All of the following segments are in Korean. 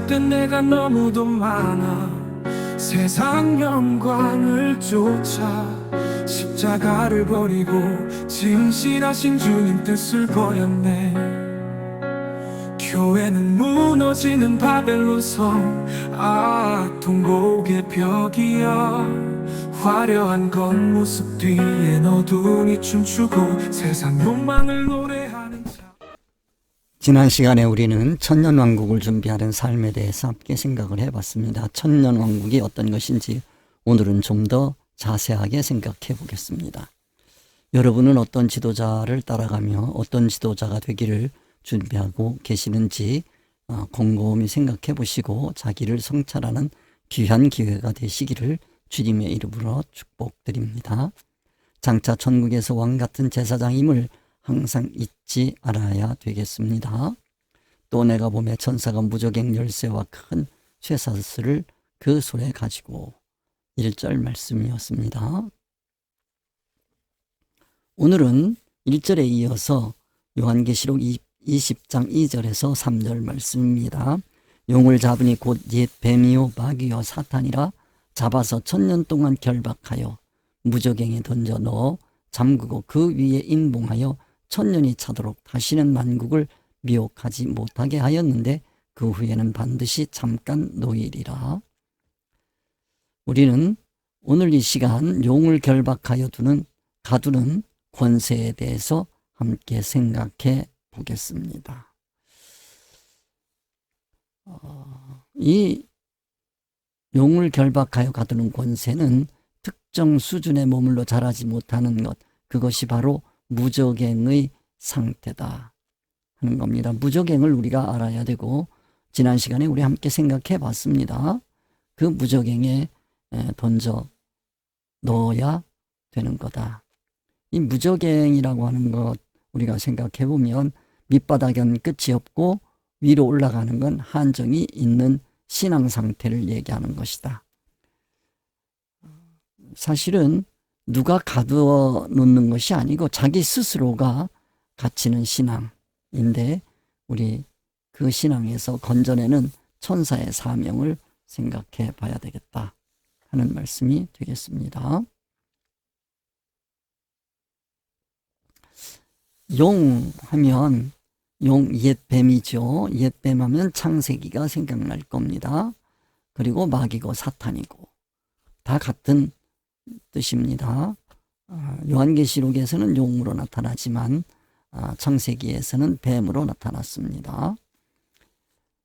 잘못된 내가 너무도 많아. 세상 영광을 쫓아 십자가를 버리고 진실하신 주님 뜻을 버렸네. 교회는 무너지는 바벨론 성, 동곡의 벽이야. 화려한 겉모습 뒤엔 어둠이 춤추고 세상 욕망을 노래하는 자. 지난 시간에 우리는 천년왕국을 준비하는 삶에 대해서 함께 생각을 해봤습니다. 천년왕국이 어떤 것인지 오늘은 좀 더 자세하게 생각해 보겠습니다. 여러분은 어떤 지도자를 따라가며 어떤 지도자가 되기를 준비하고 계시는지 곰곰이 생각해 보시고 자기를 성찰하는 귀한 기회가 되시기를 주님의 이름으로 축복드립니다. 장차 천국에서 왕같은 제사장임을 항상 잊지 않아야 되겠습니다. 또 내가 봄에 천사가 무저갱 열쇠와 큰 쇠사슬을 그 손에 가지고 1절 말씀이었습니다. 오늘은 1절에 이어서 요한계시록 20장 2절에서 3절 말씀입니다. 용을 잡으니 곧 옛 뱀이요 마귀요 사탄이라 잡아서 1000년 동안 결박하여 무저갱에 던져 넣어 잠그고 그 위에 인봉하여 1000년이 차도록 다시는 만국을 미혹하지 못하게 하였는데 그 후에는 반드시 잠깐 놓이리라. 우리는 오늘 이 시간 용을 결박하여 가두는 권세에 대해서 함께 생각해 보겠습니다. 이 용을 결박하여 가두는 권세는 특정 수준에 머물러 자라지 못하는 것, 그것이 바로 무저갱의 상태다 하는 겁니다. 무저갱을 우리가 알아야 되고 지난 시간에 우리 함께 생각해 봤습니다. 그 무저갱에 던져 넣어야 되는 거다. 이 무저갱이라고 하는 것 우리가 생각해 보면 밑바닥은 끝이 없고 위로 올라가는 건 한정이 있는 신앙 상태를 얘기하는 것이다. 사실은 누가 가두어 놓는 것이 아니고 자기 스스로가 갇히는 신앙인데 우리 그 신앙에서 건져내는 천사의 사명을 생각해 봐야 되겠다 하는 말씀이 되겠습니다. 용 하면 옛뱀이죠. 옛뱀 하면 창세기가 생각날 겁니다. 그리고 마귀고 사탄이고 다 같은 뜻입니다. 요한계시록에서는 용으로 나타나지만 창세기에서는 뱀으로 나타났습니다.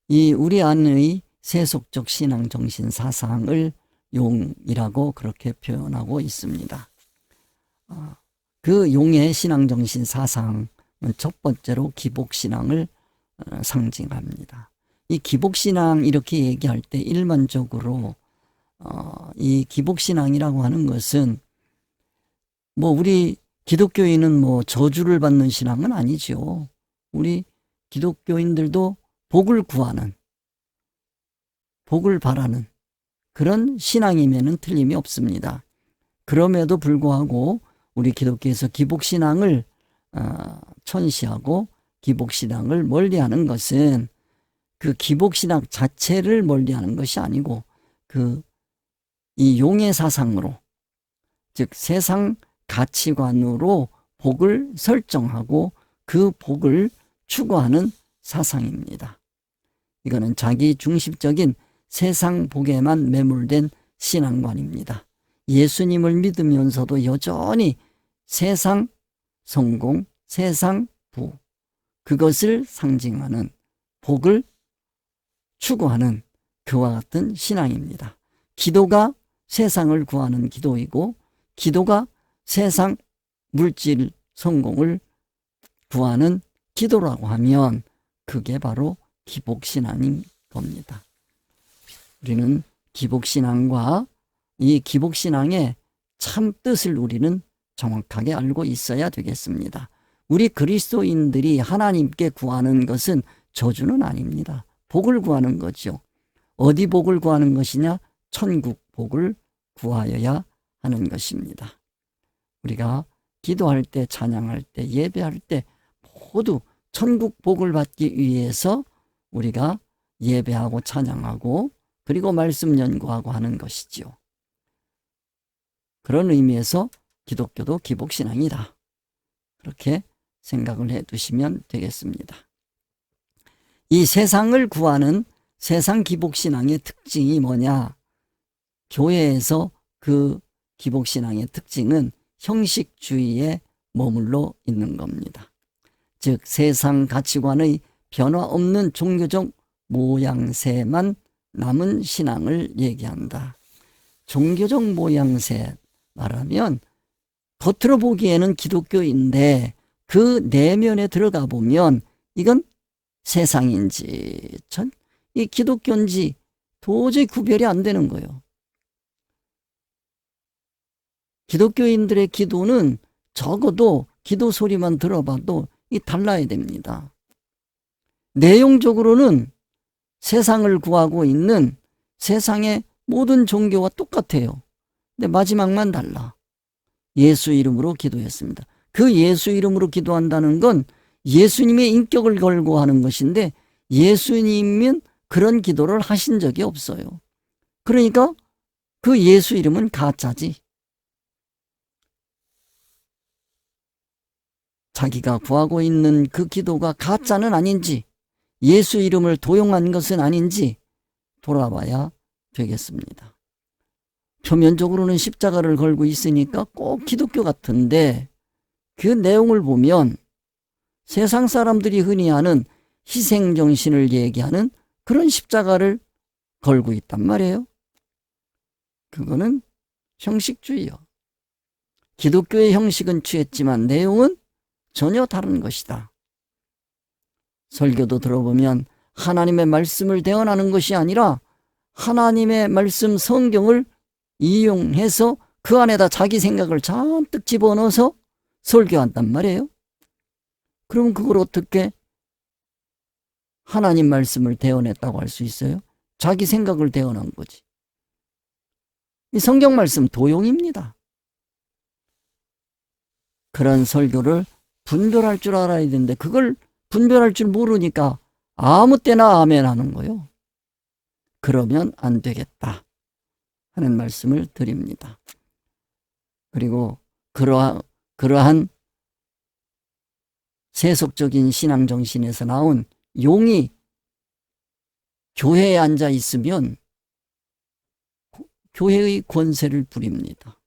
이 우리 안의 세속적 신앙 정신 사상을 용이라고 그렇게 표현하고 있습니다. 그 용의 신앙 정신 사상은 첫 번째로 기복신앙을 상징합니다. 이 기복신앙 이렇게 얘기할 때 일반적으로 이 기복신앙이라고 하는 것은 우리 기독교인은 저주를 받는 신앙은 아니죠. 우리 기독교인들도 복을 구하는, 복을 바라는 그런 신앙이면은 틀림이 없습니다. 그럼에도 불구하고 우리 기독교에서 기복신앙을 천시하고 기복신앙을 멀리하는 것은 그 기복신앙 자체를 멀리하는 것이 아니고 이 용의 사상으로, 즉 세상 가치관으로 복을 설정하고 그 복을 추구하는 사상입니다. 이거는 자기 중심적인 세상 복에만 매몰된 신앙관입니다. 예수님을 믿으면서도 여전히 세상 성공, 세상 부, 그것을 상징하는 복을 추구하는 그와 같은 신앙입니다. 기도가 세상을 구하는 기도이고 기도가 세상 물질 성공을 구하는 기도라고 하면 그게 바로 기복신앙인 겁니다. 우리는 기복신앙과 이 기복신앙의 참 뜻을 우리는 정확하게 알고 있어야 되겠습니다. 우리 그리스도인들이 하나님께 구하는 것은 저주는 아닙니다. 복을 구하는 거죠. 어디 복을 구하는 것이냐? 천국 복을 구하여야 하는 것입니다. 우리가 기도할 때, 찬양할 때, 예배할 때 모두 천국 복을 받기 위해서 우리가 예배하고 찬양하고 그리고 말씀 연구하고 하는 것이지요. 그런 의미에서 기독교도 기복신앙이다. 그렇게 생각을 해 두시면 되겠습니다. 이 세상을 구하는 세상 기복신앙의 특징이 뭐냐? 교회에서 그 기복신앙의 특징은 형식주의에 머물러 있는 겁니다. 즉 세상 가치관의 변화 없는 종교적 모양새만 남은 신앙을 얘기한다. 종교적 모양새 말하면 겉으로 보기에는 기독교인데 그 내면에 들어가 보면 이건 세상인지 이 기독교인지 도저히 구별이 안 되는 거예요. 기독교인들의 기도는 적어도 기도 소리만 들어봐도 이 달라야 됩니다. 내용적으로는 세상을 구하고 있는 세상의 모든 종교와 똑같아요. 근데 마지막만 달라. 예수 이름으로 기도했습니다. 그 예수 이름으로 기도한다는 건 예수님의 인격을 걸고 하는 것인데 예수님은 그런 기도를 하신 적이 없어요. 그러니까 그 예수 이름은 가짜지. 자기가 구하고 있는 그 기도가 가짜는 아닌지 예수 이름을 도용한 것은 아닌지 돌아봐야 되겠습니다. 표면적으로는 십자가를 걸고 있으니까 꼭 기독교 같은데 그 내용을 보면 세상 사람들이 흔히 하는 희생정신을 얘기하는 그런 십자가를 걸고 있단 말이에요. 그거는 형식주의요. 기독교의 형식은 취했지만 내용은 전혀 다른 것이다. 설교도 들어보면 하나님의 말씀을 대언하는 것이 아니라 하나님의 말씀 성경을 이용해서 그 안에다 자기 생각을 잔뜩 집어넣어서 설교한단 말이에요. 그럼 그걸 어떻게 하나님 말씀을 대언했다고 할 수 있어요? 자기 생각을 대언한 거지. 이 성경 말씀 도용입니다. 그런 설교를 분별할 줄 알아야 되는데 그걸 분별할 줄 모르니까 아무 때나 아멘 하는 거예요. 그러면 안 되겠다 하는 말씀을 드립니다. 그리고 그러한 세속적인 신앙정신에서 나온 용이 교회에 앉아 있으면 교회의 권세를 부립니다.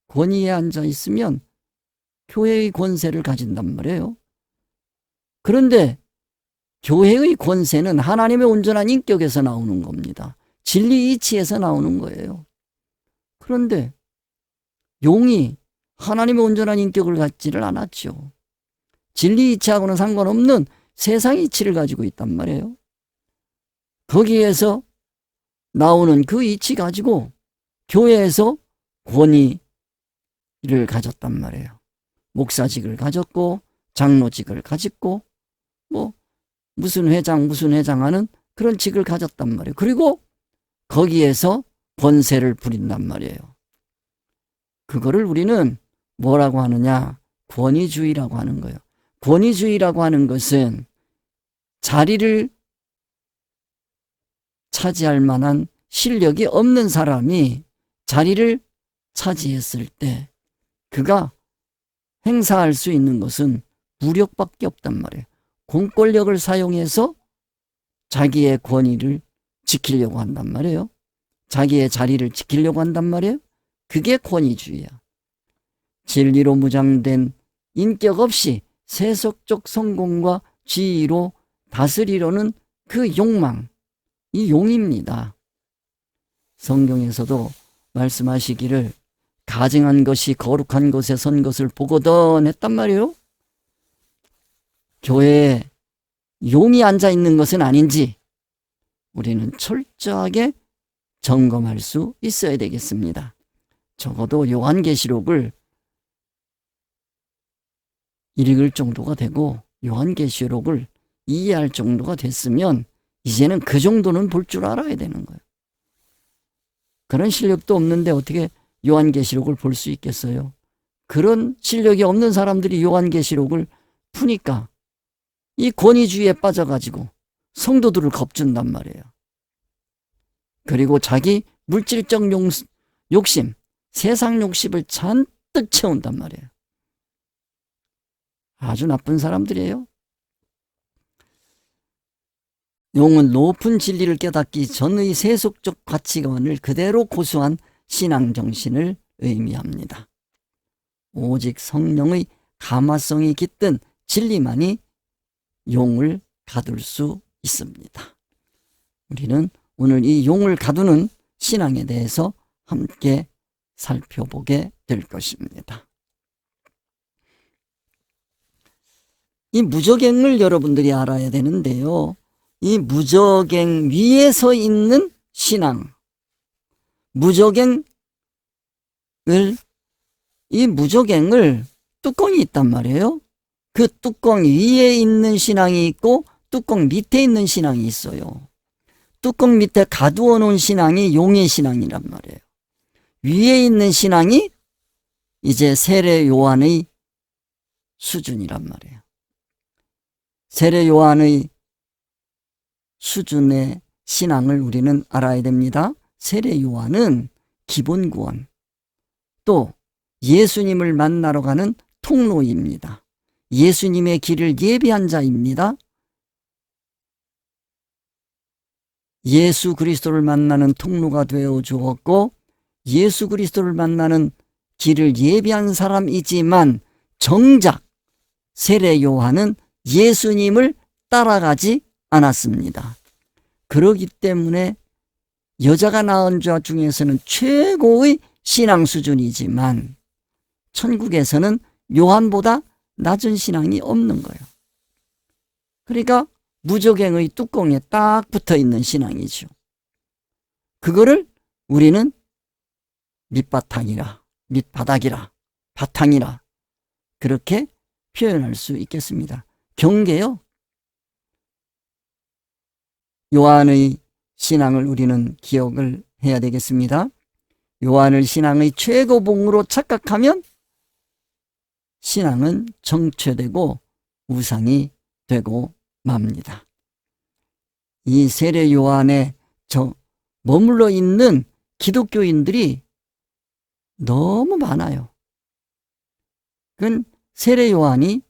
권위에 앉아 있으면 교회의 권세를 가진단 말이에요. 그런데 교회의 권세는 하나님의 온전한 인격에서 나오는 겁니다. 진리 이치에서 나오는 거예요. 그런데 용이 하나님의 온전한 인격을 갖지를 않았죠. 진리 이치하고는 상관없는 세상 이치를 가지고 있단 말이에요. 거기에서 나오는 그 이치 가지고 교회에서 권위를 가졌단 말이에요. 목사직을 가졌고 장로직을 가졌고 무슨 회장 하는 그런 직을 가졌단 말이에요. 그리고 거기에서 권세를 부린단 말이에요. 그거를 우리는 뭐라고 하느냐? 권위주의라고 하는 거예요. 권위주의라고 하는 것은 자리를 차지할 만한 실력이 없는 사람이 자리를 차지했을 때 그가 행사할 수 있는 것은 무력밖에 없단 말이에요. 공권력을 사용해서 자기의 권위를 지키려고 한단 말이에요. 자기의 자리를 지키려고 한단 말이에요. 그게 권위주의야. 진리로 무장된 인격 없이 세속적 성공과 지위로 다스리려는 그 욕망, 이 용입니다. 성경에서도 말씀하시기를 가증한 것이 거룩한 곳에 선 것을 보거든 했단 말이에요. 교회에 용이 앉아 있는 것은 아닌지 우리는 철저하게 점검할 수 있어야 되겠습니다. 적어도 요한계시록을 읽을 정도가 되고 요한계시록을 이해할 정도가 됐으면 이제는 그 정도는 볼 줄 알아야 되는 거예요. 그런 실력도 없는데 어떻게 요한계시록을 볼 수 있겠어요? 그런 실력이 없는 사람들이 요한계시록을 푸니까 이 권위주의에 빠져가지고 성도들을 겁준단 말이에요. 그리고 자기 물질적 욕심, 세상 욕심을 잔뜩 채운단 말이에요. 아주 나쁜 사람들이에요. 용은 높은 진리를 깨닫기 전의 세속적 가치관을 그대로 고수한 신앙정신을 의미합니다. 오직 성령의 감화성이 깃든 진리만이 용을 가둘 수 있습니다. 우리는 오늘 이 용을 가두는 신앙에 대해서 함께 살펴보게 될 것입니다. 이 무저갱을 여러분들이 알아야 되는데요. 이 무저갱 위에 서 있는 신앙, 이 무저갱을 뚜껑이 있단 말이에요. 그 뚜껑 위에 있는 신앙이 있고 뚜껑 밑에 있는 신앙이 있어요. 뚜껑 밑에 가두어 놓은 신앙이 용의 신앙이란 말이에요. 위에 있는 신앙이 이제 세례 요한의 수준이란 말이에요. 세례 요한의 수준의 신앙을 우리는 알아야 됩니다. 세례 요한은 기본 구원, 또 예수님을 만나러 가는 통로입니다. 예수님의 길을 예비한 자입니다. 예수 그리스도를 만나는 통로가 되어 주었고 예수 그리스도를 만나는 길을 예비한 사람이지만 정작 세례 요한은 예수님을 따라가지 않았습니다. 그렇기 때문에 여자가 낳은 자 중에서는 최고의 신앙 수준이지만 천국에서는 요한보다 낮은 신앙이 없는 거예요. 그러니까 무저갱의 뚜껑에 딱 붙어 있는 신앙이죠. 그거를 우리는 밑바탕이라, 바탕이라 그렇게 표현할 수 있겠습니다. 경계요. 요한의 신앙을 우리는 기억을 해야 되겠습니다. 요한을 신앙의 최고봉으로 착각하면 신앙은 정체되고 우상이 되고 맙니다. 이 세례 요한에 머물러 있는 기독교인들이 너무 많아요. 그건 세례 요한이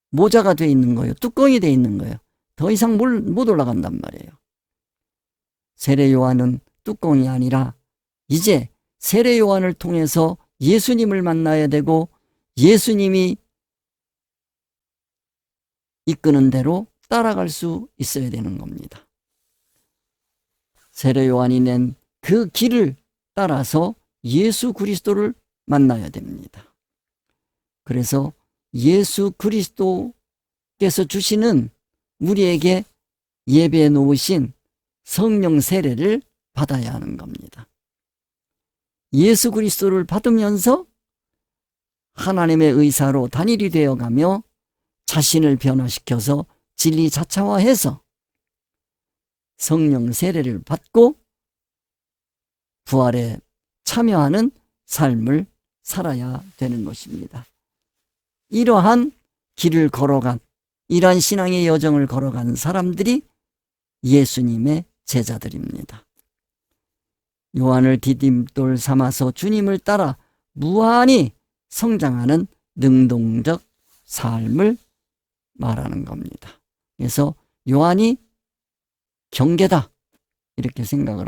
모자가 되어 있는 거예요. 뚜껑이 되어 있는 거예요. 더 이상 못 올라간단 말이에요. 세례 요한은 뚜껑이 아니라 이제 세례 요한을 통해서 예수님을 만나야 되고 예수님이 이끄는 대로 따라갈 수 있어야 되는 겁니다. 세례 요한이 낸 그 길을 따라서 예수 그리스도를 만나야 됩니다. 그래서 예수 그리스도께서 주시는 우리에게 예배해 놓으신 성령 세례를 받아야 하는 겁니다. 예수 그리스도를 받으면서 하나님의 의사로 단일이 되어가며 자신을 변화시켜서 진리 자체화해서 성령 세례를 받고 부활에 참여하는 삶을 살아야 되는 것입니다. 이러한 길을 걸어간, 이러한 신앙의 여정을 걸어간 사람들이 예수님의 제자들입니다. 요한을 디딤돌 삼아서 주님을 따라 무한히 성장하는 능동적 삶을 말하는 겁니다. 그래서 요한이 경계다 이렇게 생각을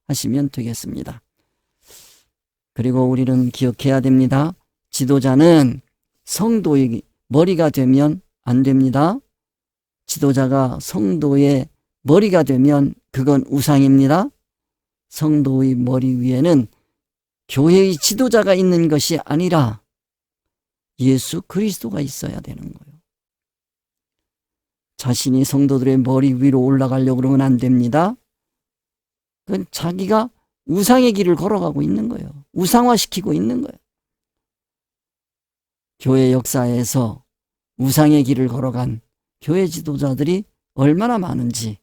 하시면 되겠습니다. 그리고 우리는 기억해야 됩니다. 지도자는 성도의 머리가 되면 안 됩니다. 지도자가 성도의 머리가 되면 그건 우상입니다. 성도의 머리 위에는 교회의 지도자가 있는 것이 아니라 예수 그리스도가 있어야 되는 거예요. 자신이 성도들의 머리 위로 올라가려고 그러면 안 됩니다. 그건 자기가 우상의 길을 걸어가고 있는 거예요. 우상화시키고 있는 거예요. 교회 역사에서 우상의 길을 걸어간 교회 지도자들이 얼마나 많은지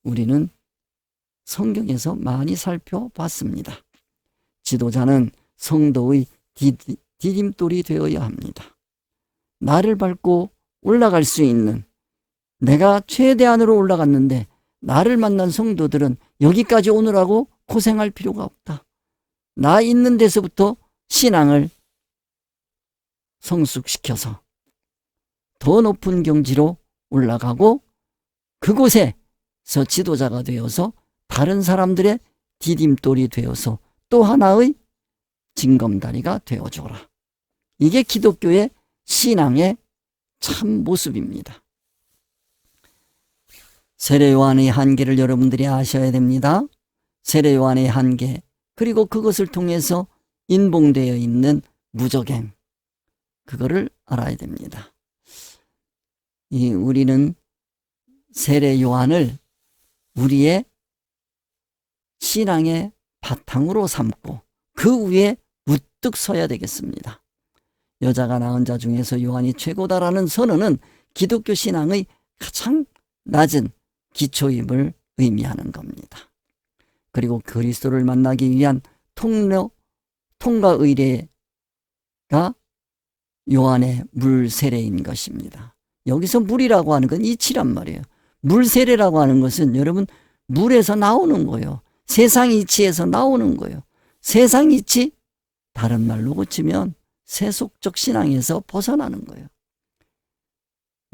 우리는 성경에서 많이 살펴봤습니다. 지도자는 성도의 디딤돌이 되어야 합니다. 나를 밟고 올라갈 수 있는 내가 최대한으로 올라갔는데 나를 만난 성도들은 여기까지 오느라고 고생할 필요가 없다. 나 있는 데서부터 신앙을 성숙시켜서 더 높은 경지로 올라가고 그곳에서 지도자가 되어서 다른 사람들의 디딤돌이 되어서 또 하나의 징검다리가 되어줘라. 이게 기독교의 신앙의 참 모습입니다. 세례 요한의 한계를 여러분들이 아셔야 됩니다. 세례 요한의 한계, 그리고 그것을 통해서 인봉되어 있는 무적행, 그거를 알아야 됩니다. 우리는 세례 요한을 우리의 신앙의 바탕으로 삼고 그 위에 우뚝 서야 되겠습니다. 여자가 낳은 자 중에서 요한이 최고다라는 선언은 기독교 신앙의 가장 낮은 기초임을 의미하는 겁니다. 그리고 그리스도를 만나기 위한 통과 의례가 요한의 물 세례인 것입니다. 여기서 물이라고 하는 건 이치란 말이에요. 물 세례라고 하는 것은 여러분 물에서 나오는 거예요. 세상 이치에서 나오는 거예요. 세상 이치, 다른 말로 고치면 세속적 신앙에서 벗어나는 거예요.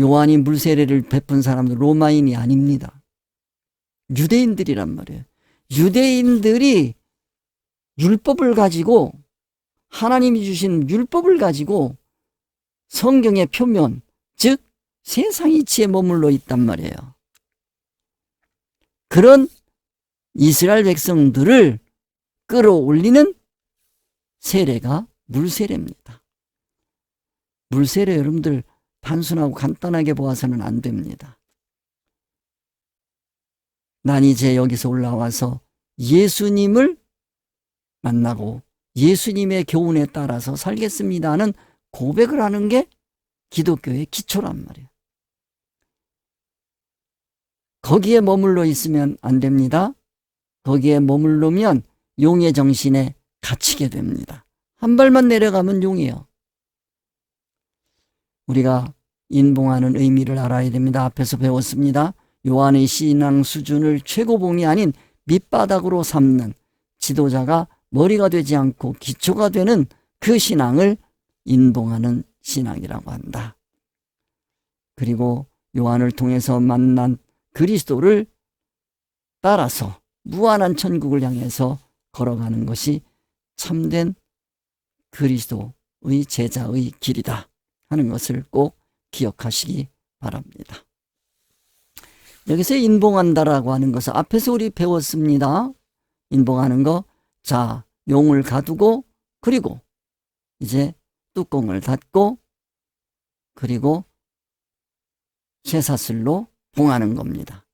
요한이 물 세례를 베푼 사람들 로마인이 아닙니다. 유대인들이란 말이에요. 유대인들이 율법을 가지고, 하나님이 주신 율법을 가지고 성경의 표면, 즉 세상 이치에 머물러 있단 말이에요. 그런 이스라엘 백성들을 끌어올리는 세례가 물세례입니다. 물세례 여러분들 단순하고 간단하게 보아서는 안 됩니다. 난 이제 여기서 올라와서 예수님을 만나고 예수님의 교훈에 따라서 살겠습니다 하는 고백을 하는 게 기독교의 기초란 말이에요. 거기에 머물러 있으면 안 됩니다. 거기에 머물르면 용의 정신에 갇히게 됩니다. 한 발만 내려가면 용이에요. 우리가 인봉하는 의미를 알아야 됩니다. 앞에서 배웠습니다. 요한의 신앙 수준을 최고봉이 아닌 밑바닥으로 삼는 지도자가 머리가 되지 않고 기초가 되는 그 신앙을 인봉하는 신앙이라고 한다. 그리고 요한을 통해서 만난 그리스도를 따라서 무한한 천국을 향해서 걸어가는 것이 참된 그리스도의 제자의 길이다 하는 것을 꼭 기억하시기 바랍니다. 여기서 인봉한다라고 하는 것은 앞에서 우리 배웠습니다. 인봉하는 거, 자, 용을 가두고 그리고 이제 뚜껑을 닫고 그리고 쇠사슬로 봉하는 겁니다.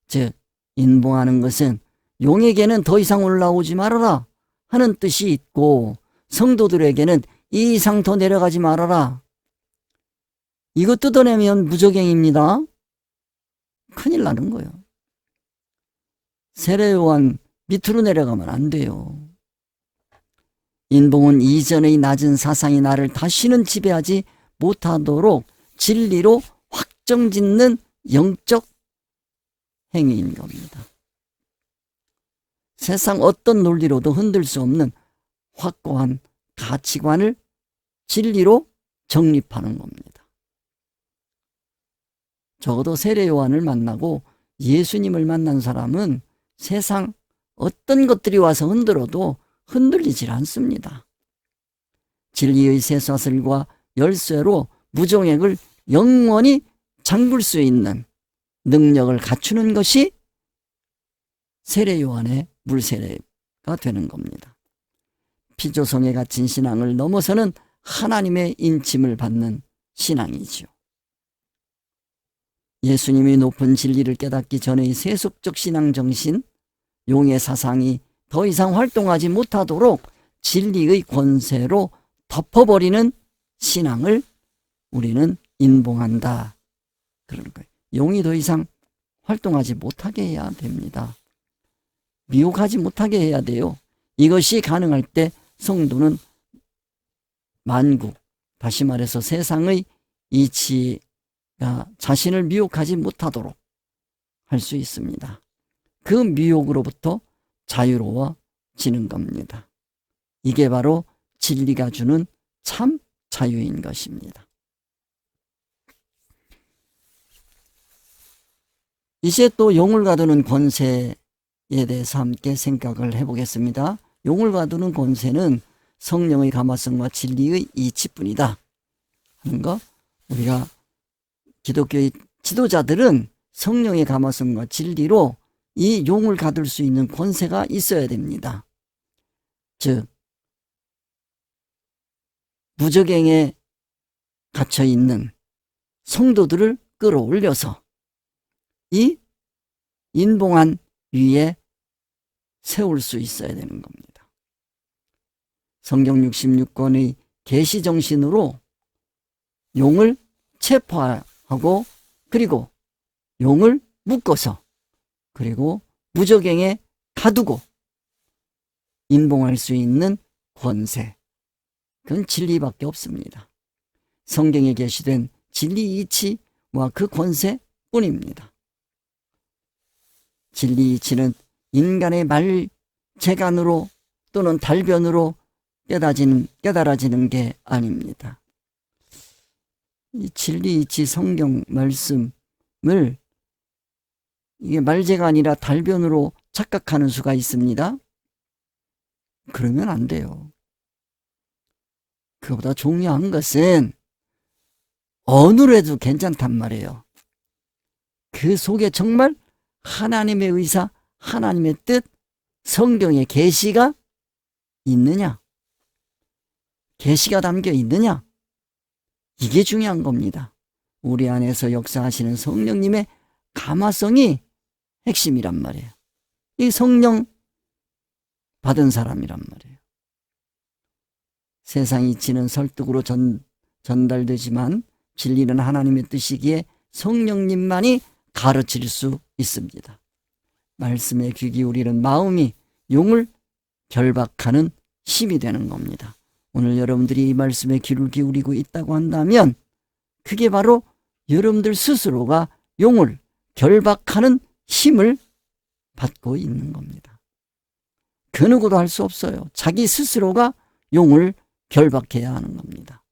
즉 인봉하는 것은 용에게는 더 이상 올라오지 말아라 하는 뜻이 있고 성도들에게는 이 이상 더 내려가지 말아라. 이거 뜯어내면 무적행입니다. 큰일 나는 거예요. 세례 요한 밑으로 내려가면 안 돼요. 인봉은 이전의 낮은 사상이 나를 다시는 지배하지 못하도록 진리로 확정짓는 영적 행위인 겁니다. 세상 어떤 논리로도 흔들 수 없는 확고한 가치관을 진리로 정립하는 겁니다. 적어도 세례 요한을 만나고 예수님을 만난 사람은 세상 어떤 것들이 와서 흔들어도 흔들리질 않습니다. 진리의 쇠사슬과 열쇠로 무종액을 영원히 잠글 수 있는 능력을 갖추는 것이 세례 요한의 물세례가 되는 겁니다. 피조성에 갇힌 신앙을 넘어서는 하나님의 인침을 받는 신앙이지요. 예수님이 높은 진리를 깨닫기 전의 세속적 신앙 정신, 용의 사상이 더 이상 활동하지 못하도록 진리의 권세로 덮어버리는 신앙을 우리는 인봉한다. 그러는 거예요. 용이 더 이상 활동하지 못하게 해야 됩니다. 미혹하지 못하게 해야 돼요. 이것이 가능할 때 성도는 만국, 다시 말해서 세상의 이치에 자신을 미혹하지 못하도록 할 수 있습니다. 그 미혹으로부터 자유로워지는 겁니다. 이게 바로 진리가 주는 참 자유인 것입니다. 이제 또 용을 가두는 권세에 대해서 함께 생각을 해보겠습니다. 용을 가두는 권세는 성령의 감화성과 진리의 이치뿐이다 하는 거, 우리가 기독교의 지도자들은 성령의 감화성과 진리로 이 용을 가둘 수 있는 권세가 있어야 됩니다. 즉 무저갱에 갇혀있는 성도들을 끌어올려서 이 인봉한 위에 세울 수 있어야 되는 겁니다. 성경 66권의 계시정신으로 용을 체포하고 그리고 용을 묶어서 그리고 무저갱에 가두고 인봉할 수 있는 권세, 그건 진리밖에 없습니다. 성경에 계시된 진리 이치와 그 권세뿐입니다. 진리 이치는 인간의 말재간으로 또는 달변으로 깨달아지는 게 아닙니다. 이 진리 이치 성경 말씀을 이게 말재가 아니라 달변으로 착각하는 수가 있습니다. 그러면 안 돼요. 그보다 중요한 것은 언어로 해도 괜찮단 말이에요. 그 속에 정말 하나님의 의사, 하나님의 뜻, 성경의 계시가 있느냐, 계시가 담겨 있느냐, 이게 중요한 겁니다. 우리 안에서 역사하시는 성령님의 감화성이 핵심이란 말이에요. 이 성령 받은 사람이란 말이에요. 세상 이치는 설득으로 전달되지만 진리는 하나님의 뜻이기에 성령님만이 가르칠 수 있습니다. 말씀에 귀 기울이는 마음이 용을 결박하는 힘이 되는 겁니다. 오늘 여러분들이 이 말씀에 귀를 기울이고 있다고 한다면 그게 바로 여러분들 스스로가 용을 결박하는 힘을 받고 있는 겁니다. 그 누구도 할 수 없어요. 자기 스스로가 용을 결박해야 하는 겁니다.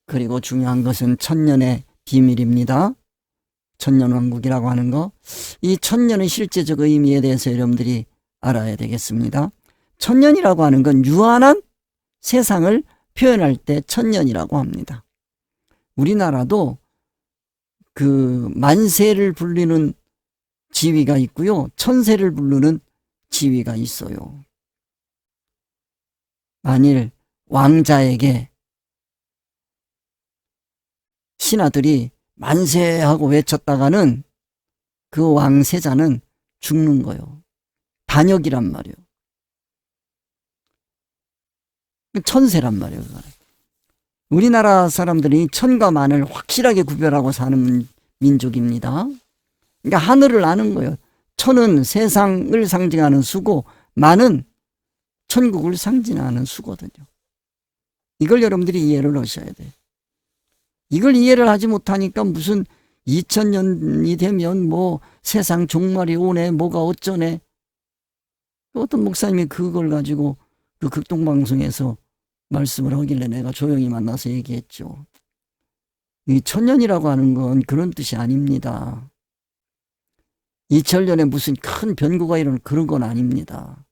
그리고 중요한 것은 천년의 비밀입니다. 천년왕국이라고 하는 거, 이 천년의 실제적 의미에 대해서 여러분들이 알아야 되겠습니다. 천년이라고 하는 건 유한한 세상을 표현할 때 천년이라고 합니다. 우리나라도 그 만세를 불리는 지위가 있고요, 천세를 부르는 지위가 있어요. 만일 왕자에게 신하들이 만세하고 외쳤다가는 그 왕세자는 죽는 거예요. 반역이란 말이에요. 천세란 말이에요. 우리나라 사람들이 천과 만을 확실하게 구별하고 사는 민족입니다. 그러니까 하늘을 아는 거예요. 천은 세상을 상징하는 수고, 만은 천국을 상징하는 수거든요. 이걸 여러분들이 이해를 하셔야 돼요. 이걸 이해를 하지 못하니까 무슨 2000년이 되면 뭐 세상 종말이 오네, 뭐가 어쩌네. 어떤 목사님이 그걸 가지고 그 극동방송에서 말씀을 하길래 내가 조용히 만나서 얘기했죠. 이 천년이라고 하는 건 그런 뜻이 아닙니다. 2000년에 무슨 큰 변고가 일어나는 그런 건 아닙니다.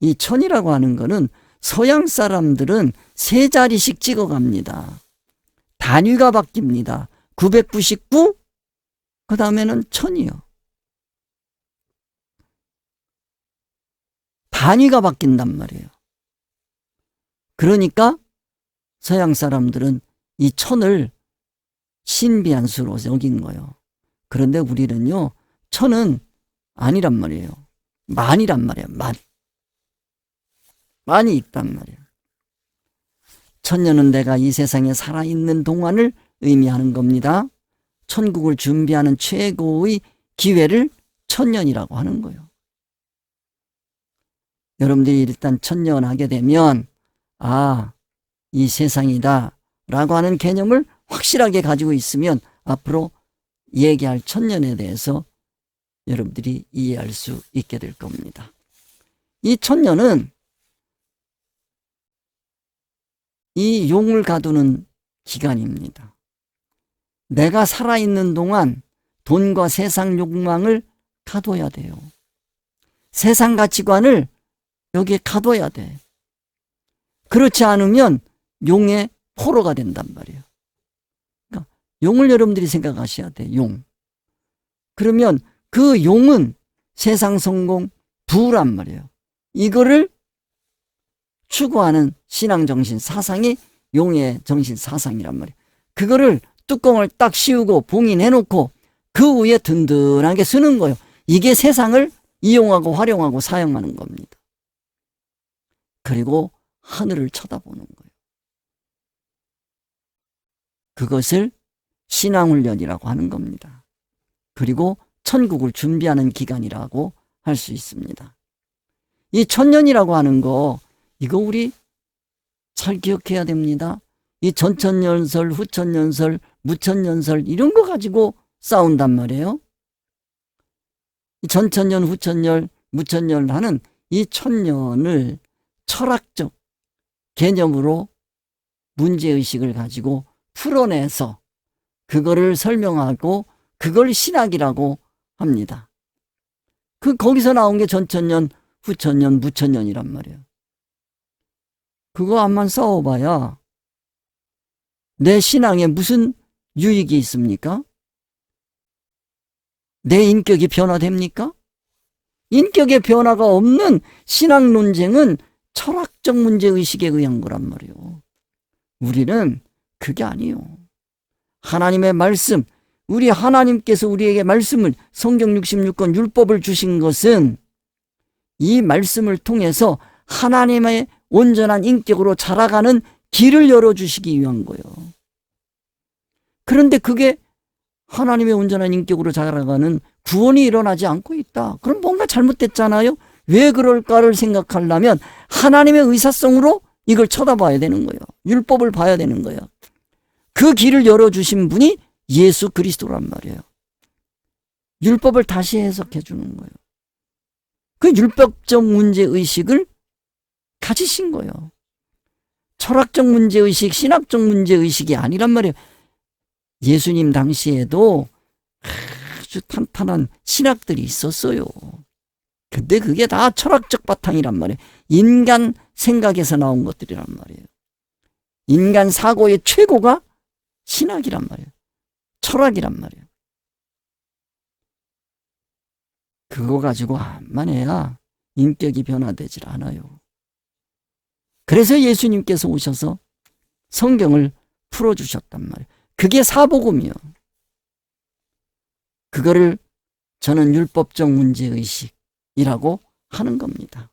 이 천이라고 하는 거는 서양 사람들은 세 자리씩 찍어갑니다. 단위가 바뀝니다. 999, 그 다음에는 1000이요. 단위가 바뀐단 말이에요. 그러니까 서양 사람들은 이 1000을 신비한 수로 여긴 거예요. 그런데 우리는요, 1000은 아니란 말이에요. 만이란 말이에요. 만이 있단 말이에요. 천년은 내가 이 세상에 살아있는 동안을 의미하는 겁니다. 천국을 준비하는 최고의 기회를 천년이라고 하는 거예요. 여러분들이 일단 천년 하게 되면 이 세상이다 라고 하는 개념을 확실하게 가지고 있으면 앞으로 얘기할 천년에 대해서 여러분들이 이해할 수 있게 될 겁니다. 이 천년은 이 용을 가두는 기간입니다. 내가 살아있는 동안 돈과 세상 욕망을 가둬야 돼요. 세상 가치관을 여기에 가둬야 돼. 그렇지 않으면 용의 포로가 된단 말이에요. 그러니까 용을 여러분들이 생각하셔야 돼. 용. 그러면 그 용은 세상 성공, 부란 말이에요. 이거를 추구하는 신앙 정신 사상이 용의 정신 사상이란 말이에요. 그거를 뚜껑을 딱 씌우고 봉인해놓고 그 위에 든든하게 쓰는 거예요. 이게 세상을 이용하고 활용하고 사용하는 겁니다. 그리고 하늘을 쳐다보는 거예요. 그것을 신앙훈련이라고 하는 겁니다. 그리고 천국을 준비하는 기간이라고 할 수 있습니다. 이 천년이라고 하는 거 이거 우리 잘 기억해야 됩니다. 이 전천년설, 후천년설, 무천년설 이런 거 가지고 싸운단 말이에요. 이 전천년, 후천년, 무천년 하는 이 천년을 철학적 개념으로 문제의식을 가지고 풀어내서 그거를 설명하고 그걸 신학이라고 합니다. 거기서 나온 게 전천년, 후천년, 무천년이란 말이에요. 그거 암만 싸워봐야 내 신앙에 무슨 유익이 있습니까? 내 인격이 변화됩니까? 인격의 변화가 없는 신앙 논쟁은 철학적 문제의식에 의한 거란 말이에요. 우리는 그게 아니에요. 하나님의 말씀, 우리 하나님께서 우리에게 말씀을 성경 66권 율법을 주신 것은 이 말씀을 통해서 하나님의 온전한 인격으로 자라가는 길을 열어주시기 위한 거예요. 그런데 그게 하나님의 온전한 인격으로 자라가는 구원이 일어나지 않고 있다. 그럼 뭔가 잘못됐잖아요. 왜 그럴까를 생각하려면 하나님의 의사성으로 이걸 쳐다봐야 되는 거예요. 율법을 봐야 되는 거예요. 그 길을 열어주신 분이 예수 그리스도란 말이에요. 율법을 다시 해석해 주는 거예요. 그 율법적 문제의식을 가지신 거예요. 철학적 문제의식, 신학적 문제의식이 아니란 말이에요. 예수님 당시에도 아주 탄탄한 신학들이 있었어요. 근데 그게 다 철학적 바탕이란 말이에요. 인간 생각에서 나온 것들이란 말이에요. 인간 사고의 최고가 신학이란 말이에요. 철학이란 말이에요. 그거 가지고 암만 해야 인격이 변화되질 않아요. 그래서 예수님께서 오셔서 성경을 풀어주셨단 말이에요. 그게 사복음이요. 그거를 저는 율법적 문제의식이라고 하는 겁니다.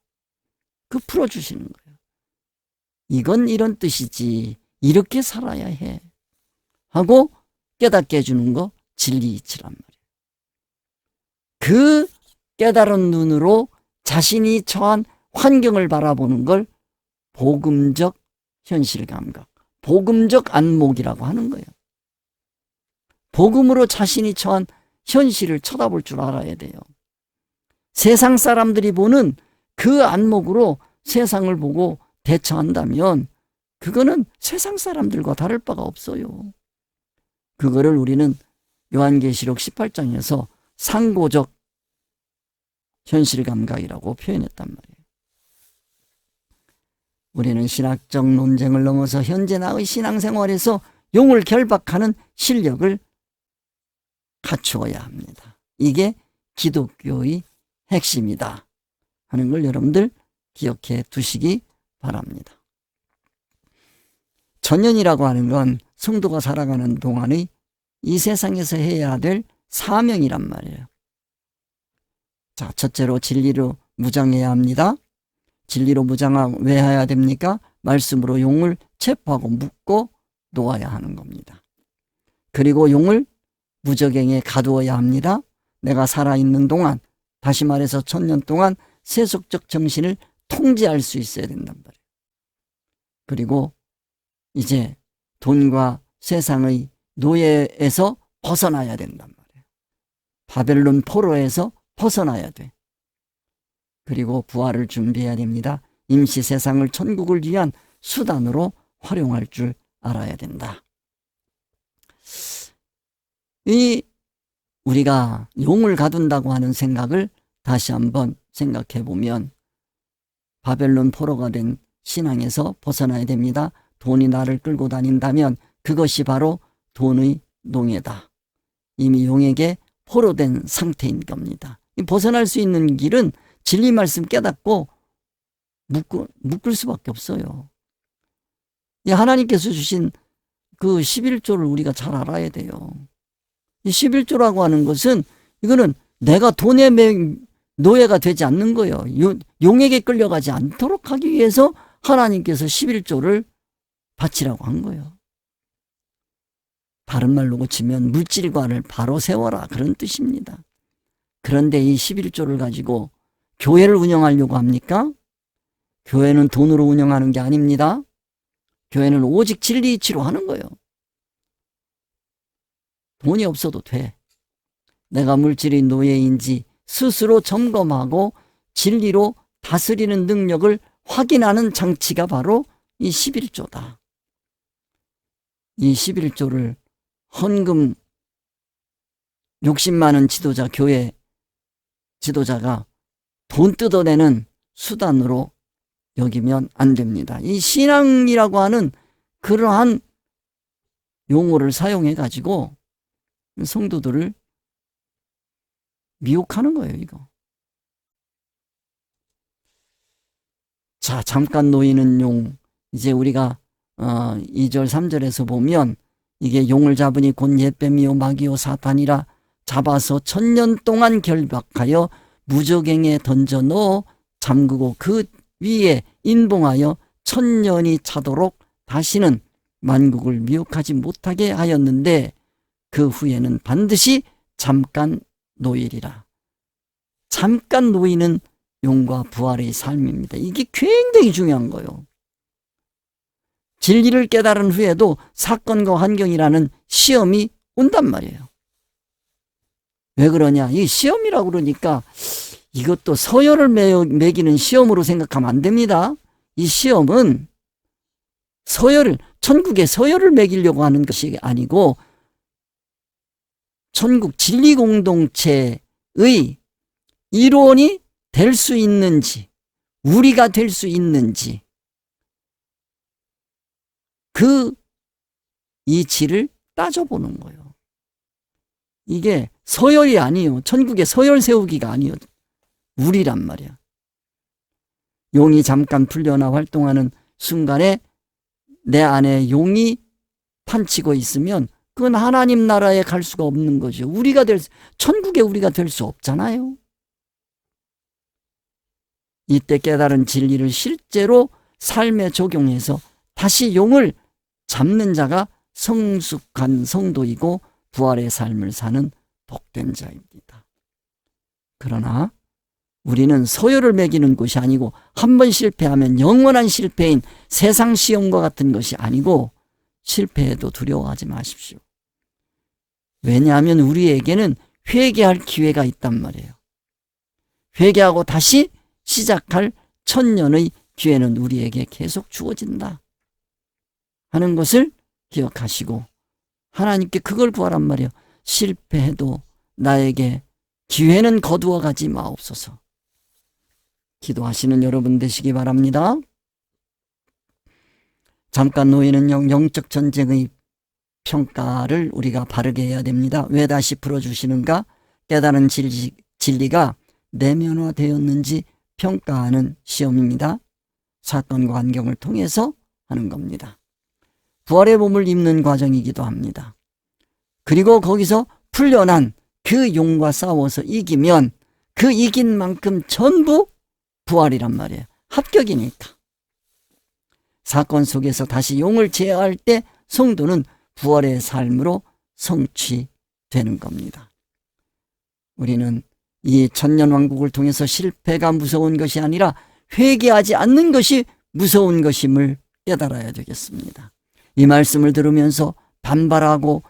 그 풀어주시는 거예요. 이건 이런 뜻이지, 이렇게 살아야 해 하고 깨닫게 해주는 거 진리이치란 말이에요. 그 깨달은 눈으로 자신이 처한 환경을 바라보는 걸 복음적 현실 감각, 복음적 안목이라고 하는 거예요. 복음으로 자신이 처한 현실을 쳐다볼 줄 알아야 돼요. 세상 사람들이 보는 그 안목으로 세상을 보고 대처한다면 그거는 세상 사람들과 다를 바가 없어요. 그거를 우리는 요한계시록 18장에서 상고적 현실 감각이라고 표현했단 말이에요. 우리는 신학적 논쟁을 넘어서 현재 나의 신앙생활에서 용을 결박하는 실력을 갖추어야 합니다. 이게 기독교의 핵심이다 하는 걸 여러분들 기억해 두시기 바랍니다. 천년이라고 하는 건 성도가 살아가는 동안의 이 세상에서 해야 될 사명이란 말이에요. 자, 첫째로 진리로 무장해야 합니다. 진리로 무장하고 왜 해야 됩니까? 말씀으로 용을 체포하고 묶고 놓아야 하는 겁니다. 그리고 용을 무적행에 가두어야 합니다. 내가 살아있는 동안, 다시 말해서 천년 동안 세속적 정신을 통제할 수 있어야 된단 말이에요. 그리고 이제 돈과 세상의 노예에서 벗어나야 된단 말이에요. 바벨론 포로에서 벗어나야 돼. 그리고 부활을 준비해야 됩니다. 임시 세상을 천국을 위한 수단으로 활용할 줄 알아야 된다. 우리가 용을 가둔다고 하는 생각을 다시 한번 생각해 보면 바벨론 포로가 된 신앙에서 벗어나야 됩니다. 돈이 나를 끌고 다닌다면 그것이 바로 돈의 농예다. 이미 용에게 포로된 상태인 겁니다. 벗어날 수 있는 길은 진리 말씀 깨닫고 묶을 수밖에 없어요. 하나님께서 주신 그 11조를 우리가 잘 알아야 돼요. 이 11조라고 하는 것은 이거는 내가 돈의 노예가 되지 않는 거예요. 용에게 끌려가지 않도록 하기 위해서 하나님께서 11조를 바치라고 한 거예요. 다른 말로 고치면 물질관을 바로 세워라, 그런 뜻입니다. 그런데 이 11조를 가지고 교회를 운영하려고 합니까? 교회는 돈으로 운영하는 게 아닙니다. 교회는 오직 진리 이치로 하는 거예요. 돈이 없어도 돼. 내가 물질의 노예인지 스스로 점검하고 진리로 다스리는 능력을 확인하는 장치가 바로 이 11조다. 이 11조를 헌금 60만 원 지도자, 교회 지도자가 돈 뜯어내는 수단으로 여기면 안 됩니다. 이 신앙이라고 하는 그러한 용어를 사용해 가지고 성도들을 미혹하는 거예요, 이거. 자, 잠깐 놓이는 용. 이제 우리가 2절 3절에서 보면 이게 용을 잡으니 곧 옛뱀이요 마귀요 사탄이라 잡아서 1000년 동안 결박하여 무저갱에 던져 넣어 잠그고 그 위에 인봉하여 1000년이 차도록 다시는 만국을 미혹하지 못하게 하였는데 그 후에는 반드시 잠깐 놓이리라. 잠깐 놓이는 용과 부활의 삶입니다. 이게 굉장히 중요한 거예요. 진리를 깨달은 후에도 사건과 환경이라는 시험이 온단 말이에요. 왜 그러냐? 이 시험이라고 그러니까 이것도 서열을 매기는 시험으로 생각하면 안 됩니다. 이 시험은 천국의 서열을 매기려고 하는 것이 아니고 천국 진리 공동체의 일원이 될 수 있는지, 우리가 될 수 있는지, 그 이치를 따져보는 거예요. 이게 서열이 아니에요. 천국의 서열 세우기가 아니에요. 우리란 말이야. 용이 잠깐 풀려나 활동하는 순간에 내 안에 용이 판치고 있으면 그건 하나님 나라에 갈 수가 없는 거죠. 천국의 우리가 될 수 없잖아요. 이때 깨달은 진리를 실제로 삶에 적용해서 다시 용을 잡는 자가 성숙한 성도이고 부활의 삶을 사는 복된 자입니다. 그러나 우리는 서열을 매기는 것이 아니고 한 번 실패하면 영원한 실패인 세상 시험과 같은 것이 아니고 실패해도 두려워하지 마십시오. 왜냐하면 우리에게는 회개할 기회가 있단 말이에요. 회개하고 다시 시작할 1000년의 기회는 우리에게 계속 주어진다 하는 것을 기억하시고 하나님께 그걸 구하란 말이에요. 실패해도 나에게 기회는 거두어 가지 마옵소서. 기도하시는 여러분 되시기 바랍니다. 잠깐 놓이는 영적 전쟁의 평가를 우리가 바르게 해야 됩니다. 왜 다시 풀어주시는가? 깨달은 진리가 내면화되었는지 평가하는 시험입니다. 사건과 환경을 통해서 하는 겁니다. 부활의 몸을 입는 과정이기도 합니다. 그리고 거기서 풀려난 그 용과 싸워서 이기면 그 이긴 만큼 전부 부활이란 말이에요. 합격이니까. 사건 속에서 다시 용을 제어할 때 성도는 부활의 삶으로 성취되는 겁니다. 우리는 이 천년왕국을 통해서 실패가 무서운 것이 아니라 회개하지 않는 것이 무서운 것임을 깨달아야 되겠습니다. 이 말씀을 들으면서 반발하고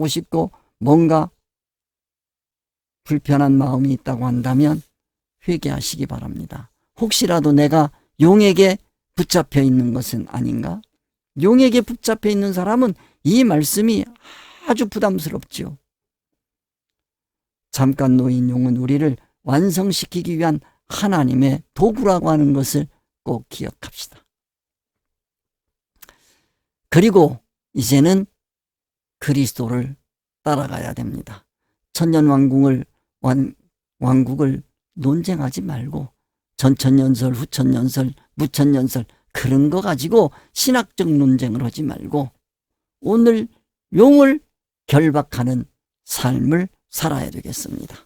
싶고 뭔가 불편한 마음이 있다고 한다면 회개하시기 바랍니다. 혹시라도 내가 용에게 붙잡혀 있는 것은 아닌가? 용에게 붙잡혀 있는 사람은 이 말씀이 아주 부담스럽지요. 잠깐 놓인 용은 우리를 완성시키기 위한 하나님의 도구라고 하는 것을 꼭 기억합시다. 그리고 이제는 그리스도를 따라가야 됩니다. 천년왕국을 논쟁하지 말고 전천년설, 후천년설, 무천년설 그런 거 가지고 신학적 논쟁을 하지 말고 오늘 용을 결박하는 삶을 살아야 되겠습니다.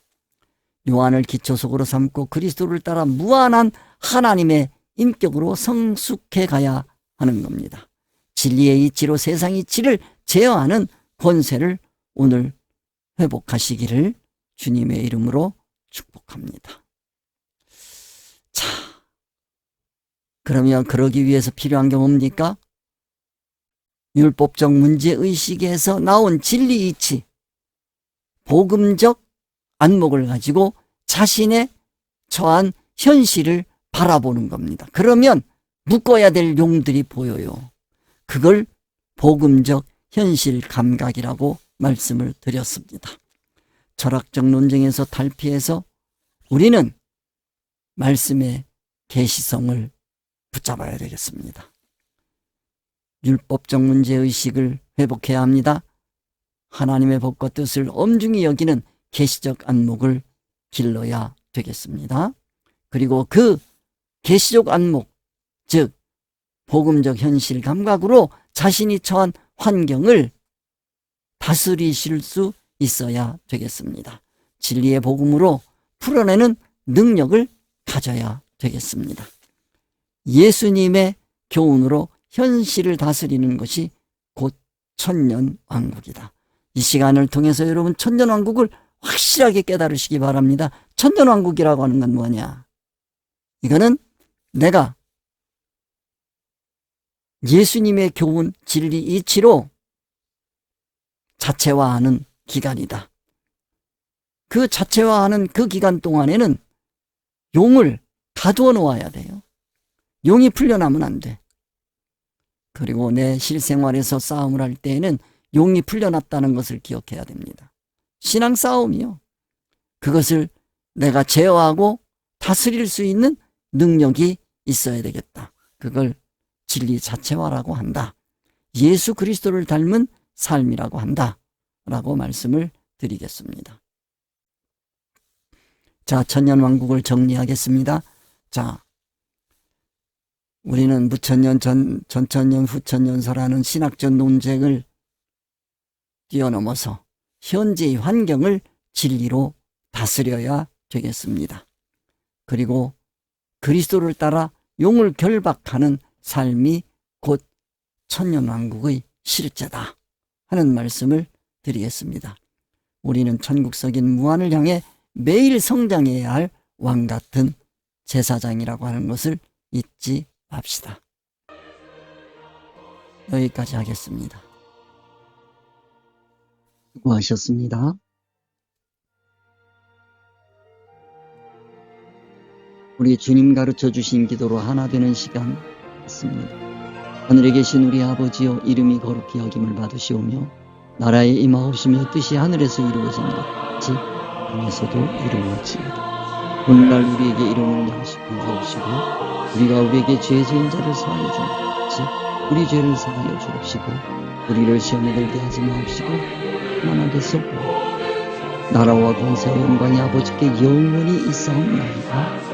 요한을 기초속으로 삼고 그리스도를 따라 무한한 하나님의 인격으로 성숙해 가야 하는 겁니다. 진리의 이치로 세상 이치를 제어하는 권세를 오늘 회복하시기를 주님의 이름으로 축복합니다. 자, 그러면 그러기 위해서 필요한 게 뭡니까? 율법적 문제의식에서 나온 진리 이치, 복음적 안목을 가지고 자신의 처한 현실을 바라보는 겁니다. 그러면 묶어야 될 용들이 보여요. 그걸 복음적 현실 감각이라고 말씀을 드렸습니다. 철학적 논쟁에서 탈피해서 우리는 말씀의 계시성을 붙잡아야 되겠습니다. 율법적 문제의식을 회복해야 합니다. 하나님의 법과 뜻을 엄중히 여기는 계시적 안목을 길러야 되겠습니다. 그리고 그 계시적 안목, 즉 복음적 현실 감각으로 자신이 처한 환경을 다스리실 수 있어야 되겠습니다. 진리의 복음으로 풀어내는 능력을 가져야 되겠습니다. 예수님의 교훈으로 현실을 다스리는 것이 곧 천년왕국이다. 이 시간을 통해서 여러분 천년왕국을 확실하게 깨달으시기 바랍니다. 천년왕국이라고 하는 건 뭐냐? 이거는 내가 예수님의 교훈, 진리, 이치로 자체화하는 기간이다. 그 자체화하는 그 기간 동안에는 용을 가두어 놓아야 돼요. 용이 풀려나면 안 돼. 그리고 내 실생활에서 싸움을 할 때에는 용이 풀려났다는 것을 기억해야 됩니다. 신앙 싸움이요. 그것을 내가 제어하고 다스릴 수 있는 능력이 있어야 되겠다. 그걸 진리 자체화라고 한다. 예수 그리스도를 닮은 삶이라고 한다. 라고 말씀을 드리겠습니다. 자, 천년왕국을 정리하겠습니다. 자, 우리는 무천년, 전천년, 후천년서라는 신학적 논쟁을 뛰어넘어서 현재의 환경을 진리로 다스려야 되겠습니다. 그리고 그리스도를 따라 용을 결박하는 삶이 곧 천년왕국의 실제다 하는 말씀을 드리겠습니다. 우리는 천국석인 무한을 향해 매일 성장해야 할 왕같은 제사장이라고 하는 것을 잊지 맙시다. 여기까지 하겠습니다. 수고하셨습니다. 우리 주님 가르쳐 주신 기도로 하나 되는 시간 있습니다. 하늘에 계신 우리 아버지여, 이름이 거룩히 여김을 받으시오며 나라에 임하옵시며 뜻이 하늘에서 이루어진 것 같이 땅에서도 이루어지이다. 오늘날 우리에게 일용할 양식을 주옵시고 우리가 우리에게 죄 지은 자를 사하여 준 것 같이 우리 죄를 사하여 주옵시고 우리를 시험에 들게 하지 마옵시고 만하게서 나라와 권세와 영광이 아버지께 영원히 있사옵나이다.